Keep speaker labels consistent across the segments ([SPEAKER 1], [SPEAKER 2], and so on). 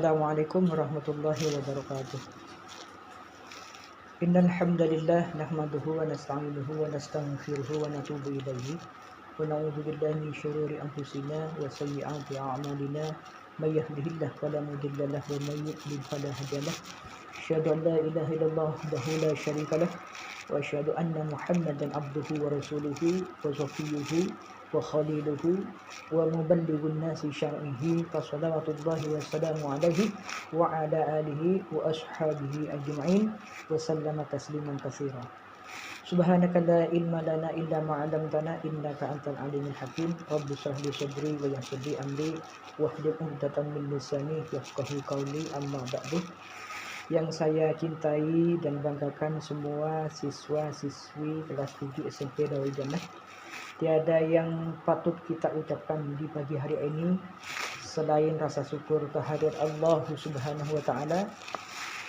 [SPEAKER 1] Assalamualaikum warahmatullahi wabarakatuh. Innal hamdalillah nahmaduhu wa nasta'inuhu wa nastaghfiruhu wa natubu ilaihi wa na'udzu billahi min syururi anfusina wa sayyiati a'malina may yahdihillahu fala mudilla lahu wa may yudlil fala hadiya lahu. Asyhadu an la ilaha illallah wahdahu la syarika lah wa asyhadu anna Muhammadan abduhu wa rasuluhu wa shafiyyuhu wa khaliluhu wa muballighun nasi syar'ihi fa shalawatullahi wa salamu alaihi wa ala alihi wa ashabihi ajma'in wa sallama tasliman katsira. Subhanaka la ilma lana illa ma 'allamtana innaka antal alimul hakim. Rabbi shrah li sadri wa yassir li amri wahlul 'uqdatam min lisani yafqahu qawli. Amma ba'du. Yang saya cintai dan banggakan semua siswa-siswi kelas 7 SMP Darul Jannah, tiada yang patut kita ucapkan di pagi hari ini selain rasa syukur kehadirat Allah Subhanahu wa taala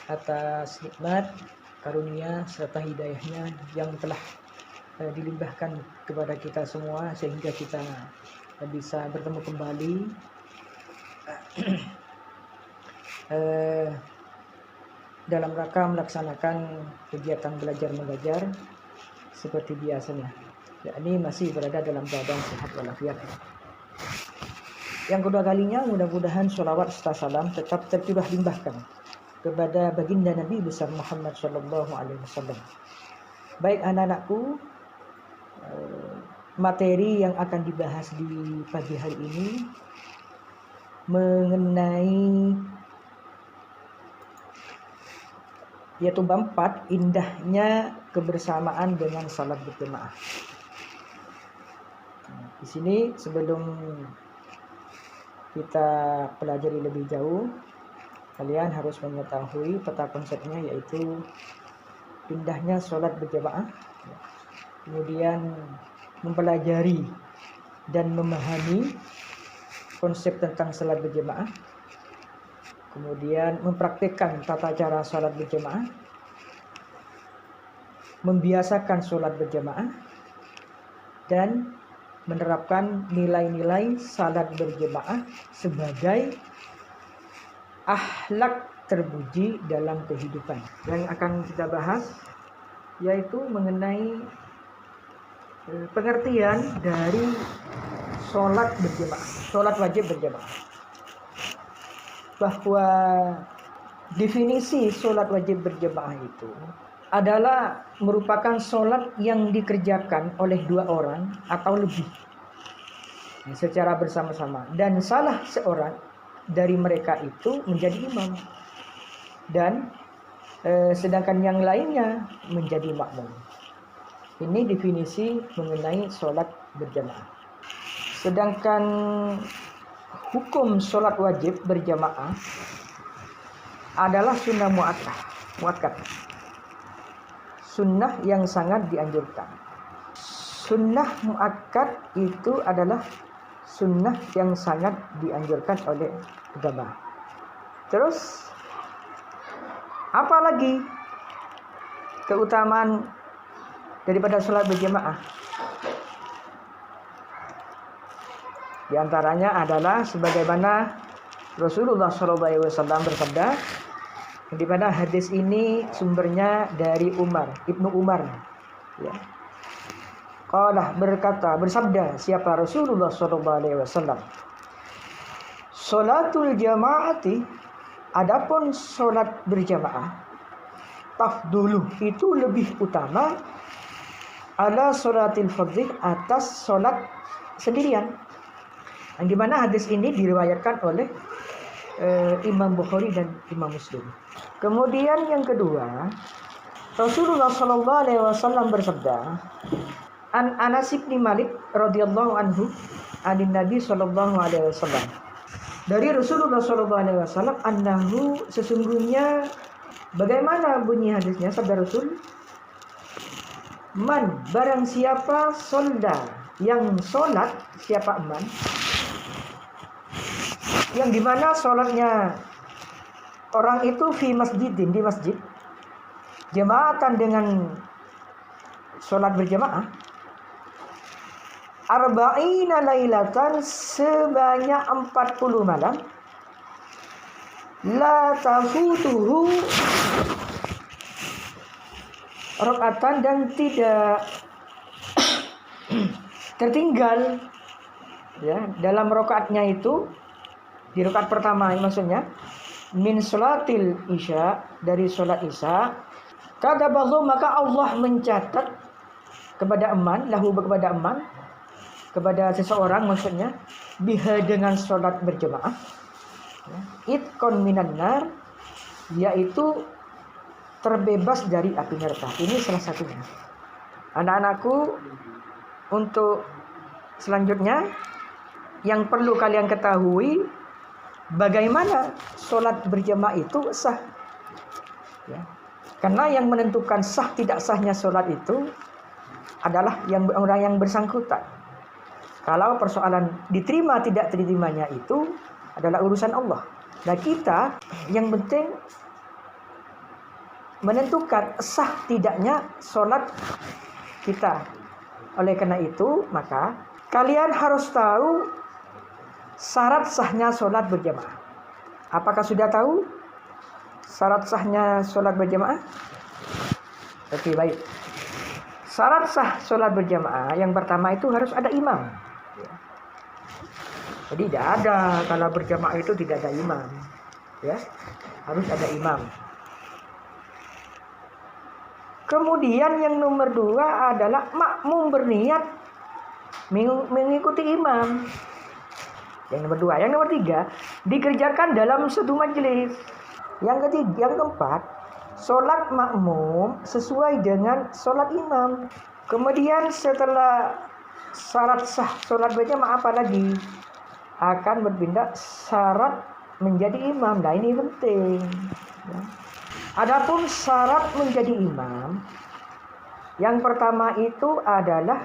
[SPEAKER 1] atas nikmat, karunia serta hidayahnya yang telah dilimpahkan kepada kita semua sehingga kita bisa bertemu kembali dalam rangka melaksanakan kegiatan belajar mengajar seperti biasanya, yakni masih berada dalam keadaan sehat walafiat. Yang kedua kalinya, mudah-mudahan sholawat serta salam tetap tercurah limpahkan kepada baginda Nabi besar Muhammad sallallahu alaihi wasallam. Baik anak-anakku, materi yang akan dibahas di pagi hari ini mengenai yaitu bab 4, indahnya kebersamaan dengan salat berjamaah. Di sini sebelum kita pelajari lebih jauh, kalian harus mengetahui peta konsepnya, yaitu indahnya salat berjamaah, kemudian mempelajari dan memahami konsep tentang salat berjamaah, kemudian mempraktikkan tata cara sholat berjamaah, membiasakan sholat berjamaah, dan menerapkan nilai-nilai sholat berjamaah sebagai akhlak terpuji dalam kehidupan. Yang akan kita bahas yaitu mengenai pengertian dari sholat berjamaah, sholat wajib berjamaah. Bahwa definisi sholat wajib berjamaah itu adalah merupakan sholat yang dikerjakan oleh dua orang atau lebih secara bersama-sama, dan salah seorang dari mereka itu menjadi imam, dan sedangkan yang lainnya menjadi makmum. Ini definisi mengenai sholat berjamaah. Sedangkan hukum sholat wajib berjamaah adalah sunnah muakkad, sunnah yang sangat dianjurkan. Sunnah muakkad itu adalah sunnah yang sangat dianjurkan oleh agama. Terus apa lagi keutamaan daripada sholat berjamaah? Di antaranya adalah sebagaimana Rasulullah SAW bersabda, di mana hadis ini sumbernya dari Ibnu Umar. Ya. Qala bersabda siapa Rasulullah SAW, sholatul jamaati, adapun sholat berjamaah, tafdulu itu lebih utama, ala sholatil fardhi, atas sholat sendirian. Yang dimana hadis ini diriwayatkan oleh Imam Bukhari dan Imam Muslim. Kemudian yang kedua, Rasulullah SAW bersabda, An Anas bin Malik radhiyallahu anhu, anin Nabi SAW, dari Rasulullah SAW, annahu, sesungguhnya, bagaimana bunyi hadisnya, sabda Rasul, man, barang siapa, solda, yang sholat, siapa man, yang dimana sholatnya orang itu fi masjidin, di masjid, jamaatan dengan sholat berjamaah, arba'ina lailatan, sebanyak 40 malam, la tafutuhu rakaatan, dan tidak tertinggal ya dalam rakaatnya itu, di rakaat pertama maksudnya, min sholatil isya, dari sholat isya, kataballahu, maka Allah mencatat kepada eman, lahu kepada eman, kepada seseorang maksudnya, biha dengan sholat berjamaah, itqon minan nar, yaitu terbebas dari api neraka. Ini salah satunya. Anak-anakku, untuk selanjutnya yang perlu kalian ketahui, bagaimana sholat berjamaah itu sah ya. Karena yang menentukan sah tidak sahnya sholat itu adalah orang yang bersangkutan. Kalau persoalan diterima tidak terimanya itu adalah urusan Allah. Nah, kita yang penting menentukan sah tidaknya sholat kita. Oleh karena itu, maka kalian harus tahu syarat sahnya sholat berjamaah. Apakah sudah tahu syarat sahnya sholat berjamaah? Oke, baik. Syarat sah sholat berjamaah yang pertama itu harus ada imam. Jadi tidak ada kalau berjamaah itu tidak ada imam, ya, harus ada imam. Kemudian yang nomor 2 adalah makmum berniat mengikuti imam. Yang nomor 2. Yang nomor 3, dikerjakan dalam satu majelis. Yang keempat, sholat makmum sesuai dengan sholat imam. Kemudian setelah syarat sah sholat berjamaah apa lagi? Akan berpindah syarat menjadi imam. Nah, ini penting. Adapun syarat menjadi imam, yang pertama itu adalah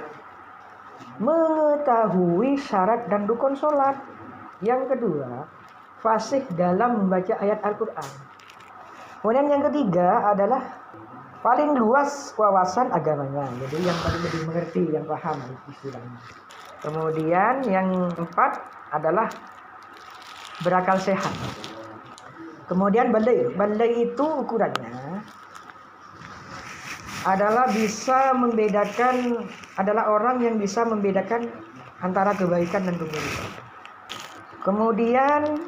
[SPEAKER 1] mengetahui syarat dan rukun sholat. Yang kedua, fasih dalam membaca ayat Al-Quran. Kemudian yang ketiga adalah paling luas wawasan agamanya. Jadi yang paling lebih mengerti, yang paham istilahnya. Kemudian yang 4 adalah berakal sehat. Kemudian balai itu ukurannya adalah bisa membedakan, adalah orang yang bisa membedakan antara kebaikan dan keburukan. Kemudian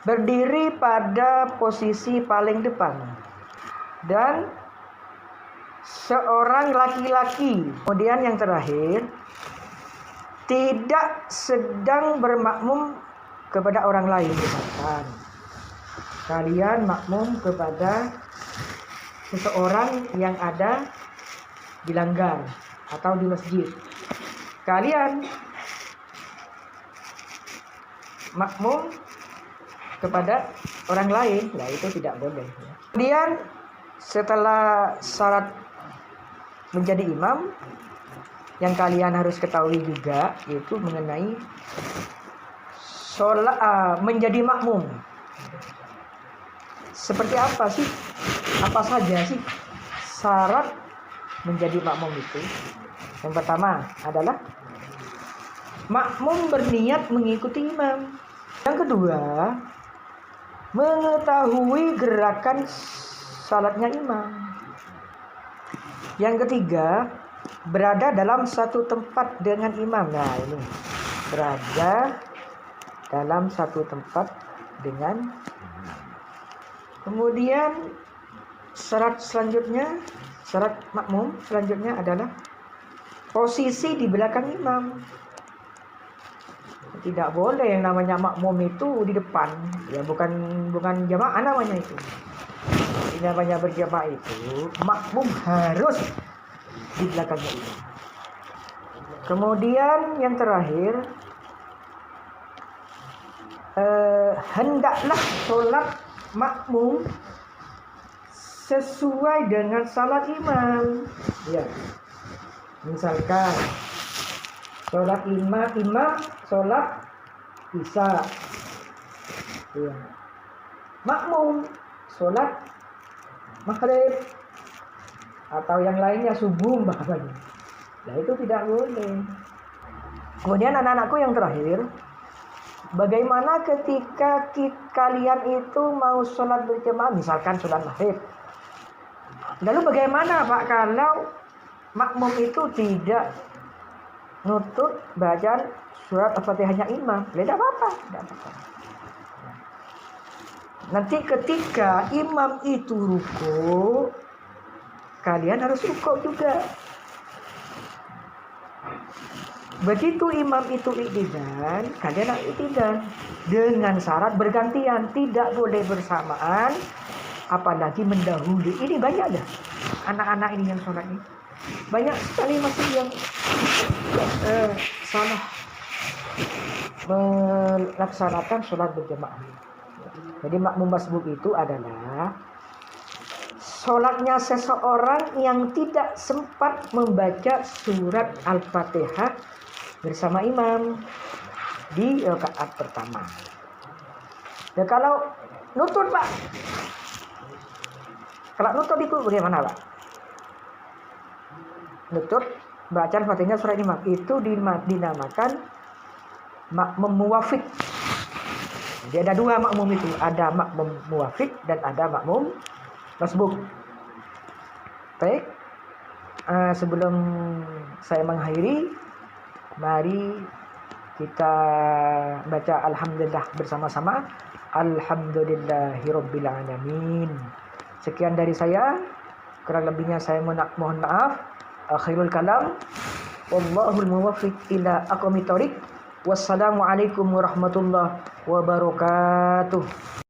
[SPEAKER 1] berdiri pada posisi paling depan dan seorang laki-laki. Kemudian yang terakhir, tidak sedang bermakmum kepada orang lain. Misalkan kalian makmum kepada seseorang yang ada di langgar atau di masjid, kalian makmum kepada orang lain, nah itu tidak boleh. Kemudian setelah syarat menjadi imam, yang kalian harus ketahui juga yaitu mengenai sholat menjadi makmum. Seperti apa sih? Apa saja sih syarat menjadi makmum itu? Yang pertama adalah makmum berniat mengikuti imam. Yang kedua, mengetahui gerakan salatnya imam. Yang ketiga, berada dalam satu tempat dengan imam. Nah, ini berada dalam satu tempat dengan. Kemudian syarat selanjutnya, syarat makmum selanjutnya adalah posisi di belakang imam. Tidak boleh yang namanya makmum itu di depan, ya bukan jamaah namanya itu. Yang namanya berjamaah itu makmum harus di belakangnya imam. Kemudian yang terakhir, hendaklah sholat makmum sesuai dengan salat imam. Ya, misalkan sholat imam sholat isya, ya. Makmum sholat maghrib atau yang lainnya subuh bahkan. Nah, itu tidak boleh. Kemudian anak-anakku yang terakhir, Bagaimana ketika kalian itu mau sholat berjamaah, misalkan sholat maghrib. Lalu bagaimana Pak kalau makmum itu tidak nutut bacaan surat Al-Fatihahnya imam? Tidak apa-apa. Nanti ketika imam itu ruku, kalian harus ruku juga. Begitu imam itu i'tidal, kalian i'tidal dengan syarat bergantian, tidak boleh bersamaan, apalagi mendahului. Ini banyak dah anak-anak ini yang sholat ini. Banyak sekali masih yang salah melaksanakan sholat berjamaah. Jadi makmum masbuk itu adalah sholatnya seseorang yang tidak sempat membaca surat Al-Fatihah bersama imam di rakaat pertama. Dan kalau nutut Pak, kalau nutut itu bagaimana Pak? Nutut bacaan Fatihahnya surat imam itu dinamakan makmum muwafiq. Jadi ada dua makmum itu, ada makmum muwafiq dan ada makmum masbuk. Baik, sebelum saya mengakhiri, mari kita baca alhamdulillah bersama-sama. Alhamdulillahirabbil alamin. Sekian dari saya, kurang lebihnya saya mohon maaf. Akhirul kalam, wallahul muwaffiq ila aqwamit thoriq. Wassalamualaikum warahmatullahi wabarakatuh.